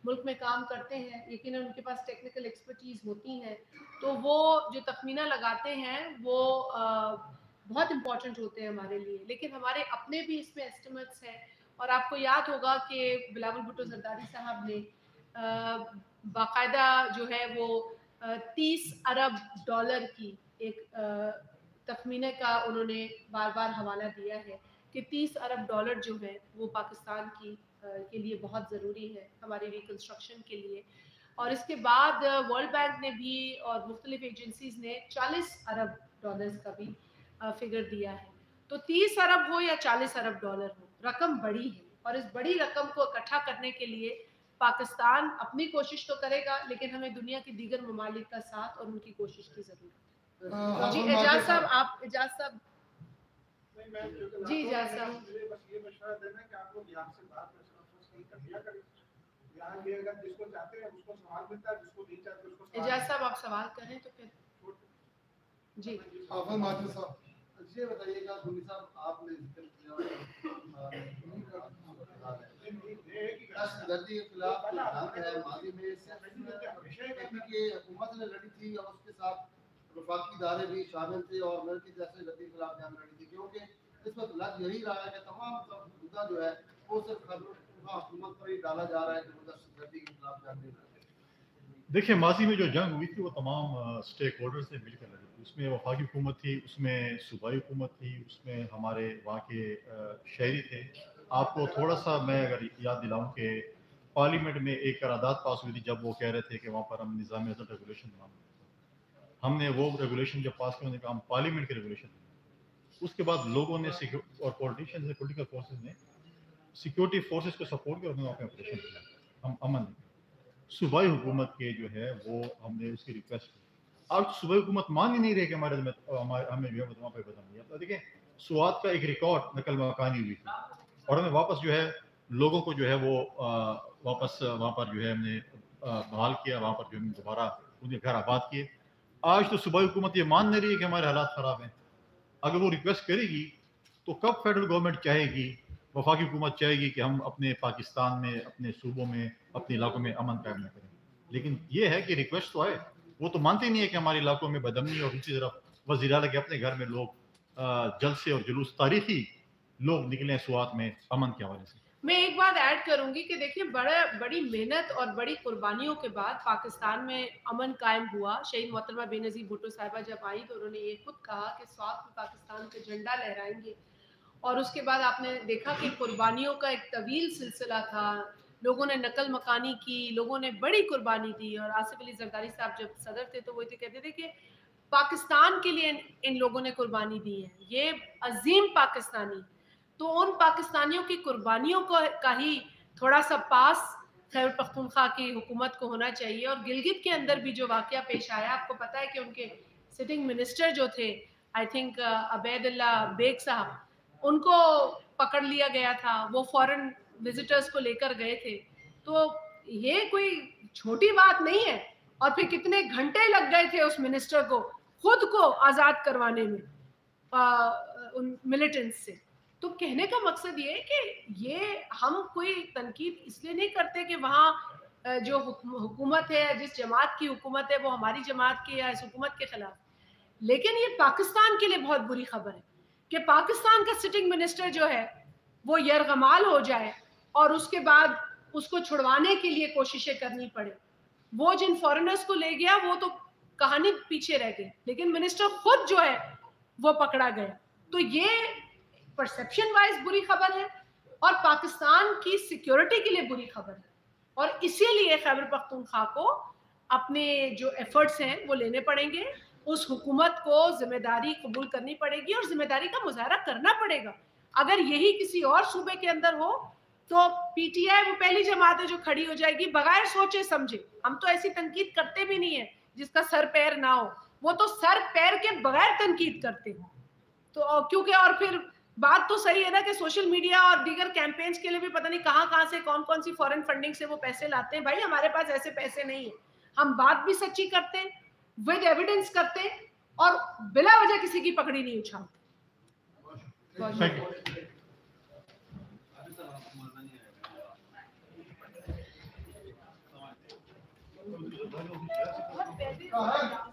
मुल्क में काम करते हैं, यकीनन उनके पास टेक्निकल एक्सपर्टीज होती हैं, तो वो जो तखमीना लगाते हैं वो बहुत इंपॉर्टेंट होते हैं हमारे लिए। लेकिन हमारे अपने भी इसमें एस्टिमेट्स हैं, और आपको याद होगा कि बिलावल भुट्टो जरदारी साहब ने बाकायदा जो है वो 30 अरब डॉलर की एक तखमीने का उन्होंने बार बार हवाला दिया है कि 30 अरब डॉलर जो है वो पाकिस्तान के लिए बहुत ज़रूरी है हमारी रिकन्स्ट्रक्शन के लिए। और इसके बाद वर्ल्ड बैंक ने भी और मुख्तलिफ एजेंसीज ने 40 अरब डॉलर्स का भी फिगर दिया है। तो 30 अरब हो या 40 अरब डॉलर हो, रकम बड़ी है, और इस बड़ी रकम को इकट्ठा करने के लिए पाकिस्तान अपनी कोशिश तो करेगा, लेकिन हमें दुनिया के दीगर ममालिक का साथ और उनकी कोशिश की जरूरत है। जी एजाज साहब, आप एजाज साहब, जी एजाज साहब, बस ये मशवरा देना कि आप लोग यहाँ से बात में कर लिया करें। यहाँ ये अगर जिसको चाहते हैं उसको सवाल मिलता है, जिसको नहीं चाहते उसको सवाल। एजाज साहब आप सवाल करें तो फिर जी आफर माजिद साहब, ये बताइएगा गुनी साहब, आपने जिक्र किया दर्दी के खिलाफ जंग है, माजी में कि हुकूमत ने लड़ी थी और उसके साथ वफाकी इदारे भी शामिल थे और मिलकर जैसे दर्दी के खिलाफ जंग लड़ी थी, क्योंकि इस वक्त लग यही रहा है कि तमाम मुद्दा जो है वो सिर्फ हुकूमत पर ही डाला जा रहा है कि दर्दी के खिलाफ जंग नहीं लड़ी। देखिए, माजी में जो जंग हुई थी वो तमाम स्टेक होल्डर्स से मिलकर लड़ी थी। उसमें वफाकी हुकूमत थी, उसमें सूबाई हुकूमत थी, उसमें हमारे वहाँ के शहरी थे। आपको थोड़ा सा मैं अगर याद दिलाऊं कि पार्लियामेंट में एक करारदाद पास हुई थी जब वो कह रहे थे कि वहाँ पर हम निज़ाम अदल रेगुलेशन बनाएंगे। हमने वो रेगुलेशन जब पास किया, उन्होंने कहा हम पार्लियामेंट के रेगुलेशन बनाएंगे। उसके बाद लोगों ने और पॉलिटिशियंस ने, पोलिटिकल फोर्सेज ने सिक्योरिटी फोर्सेज को सपोर्ट किया और उन्होंने वहाँ पे ऑपरेशन किया, हम अमन। सूबाई हुकूमत के जो है वो हमने उसकी रिक्वेस्ट की। आज सूबाई हुकूमत मान ही नहीं रही कि हमें जो है वहाँ पे बदल दिया। तो देखिए, स्वात का एक रिकॉर्ड नकल मकानी हुई थी और हमें वापस जो है लोगों को जो है वो वापस वहाँ पर जो है हमने बहाल किया, वहाँ पर जो हमने दोबारा उनके घर आबाद किए। आज तो सूबाई हुकूमत ये मान नहीं रही है कि हमारे हालात ख़राब हैं। अगर वो रिक्वेस्ट करेगी तो कब फेडरल गवर्नमेंट चाहेगी, वफाकी हुकूमत चाहेगी कि हम अपने पाकिस्तान में, अपने सूबों में, अपने इलाकों में अमन कायम न करें। लेकिन ये है कि रिक्वेस्ट तो आए, वो तो मानते नहीं है कि हमारे इलाकों में बदमनी। और दूसरी तरफ वज़ीर आला के अपने घर में लोग जलसे और जुलूस, तारीखी लोग निकले स्वात में अमन के हवाले से। मैं एक बात ऐड करूंगी कि देखिए, बड़ी मेहनत और बड़ी कुर्बानियों के बाद पाकिस्तान में अमन कायम हुआ। शहीद मोहतरमा बेनज़ीर भुट्टो साहिबा जब आई तो उन्होंने ये खुद कहा कि स्वात में पाकिस्तान का झंडा लहराएंगे, और उसके बाद आपने देखा कि कुर्बानियों का एक तवील सिलसिला था। लोगों ने नकल मकानी की, लोगों ने बड़ी कुर्बानी दी। और आसिफ अली जरदारी साहब जब सदर थे तो वो कहते थे कि पाकिस्तान के लिए इन लोगों ने कुर्बानी दी है, ये अजीम पाकिस्तानी। तो उन पाकिस्तानियों की कुर्बानियों का ही थोड़ा सा पास खैबर पख्तूनख्वा की हुकूमत को होना चाहिए। और गिलगित के अंदर भी जो वाकया पेश आया, आपको पता है कि उनके सिटिंग मिनिस्टर जो थे, आई थिंक अबैदुल्ला बेग साहब, उनको पकड़ लिया गया था। वो फॉरेन विजिटर्स को लेकर गए थे। तो ये कोई छोटी बात नहीं है। और फिर कितने घंटे लग गए थे उस मिनिस्टर को खुद को आज़ाद करवाने में उन मिलिटेंट्स से। तो कहने का मकसद ये है कि ये हम कोई तनकीद इसलिए नहीं करते कि वहाँ जो हुकूमत है, जिस जमात की हुकूमत है, वो हमारी जमात की या इस हुकूमत के खिलाफ। लेकिन ये पाकिस्तान के लिए बहुत बुरी खबर है कि पाकिस्तान का सिटिंग मिनिस्टर जो है वो यरगमाल हो जाए और उसके बाद उसको छुड़वाने के लिए कोशिशें करनी पड़े। वो जिन फॉरेनर्स को ले गया वो तो कहानी पीछे रह गई, लेकिन मिनिस्टर खुद जो है वो पकड़ा गया। तो ये परसेप्शन वाइज बुरी खबर है और पाकिस्तान की सिक्योरिटी के लिए बुरी खबर है। और इसीलिए खैबर पख्तूनख्वा को अपने जो एफर्ट्स हैं वो लेने पड़ेंगे। उस हुकूमत को जिम्मेदारी कबूल करनी पड़ेगी और जिम्मेदारी का मुजाहरा करना पड़ेगा। अगर यही किसी और सूबे के अंदर हो तो पीटीआई वो पहली जमात है जो खड़ी हो जाएगी बगैर सोचे समझे। हम तो ऐसी तनकीद करते भी नहीं है जिसका सर पैर ना हो, वो तो सर पैर के बगैर तनकीद करते हैं। तो क्योंकि और फिर बात तो सही है ना कि सोशल मीडिया और दीगर कैंपेन्स के लिए भी पता नहीं कहाँ से कौन कौन सी फॉरेन फंडिंग से वो पैसे लाते हैं। भाई हमारे पास ऐसे पैसे नहीं है। हम बात भी सच्ची करते हैं, विद एविडेंस करते हैं और बिला वजह किसी की पकड़ी नहीं उछालते। बहुत पहले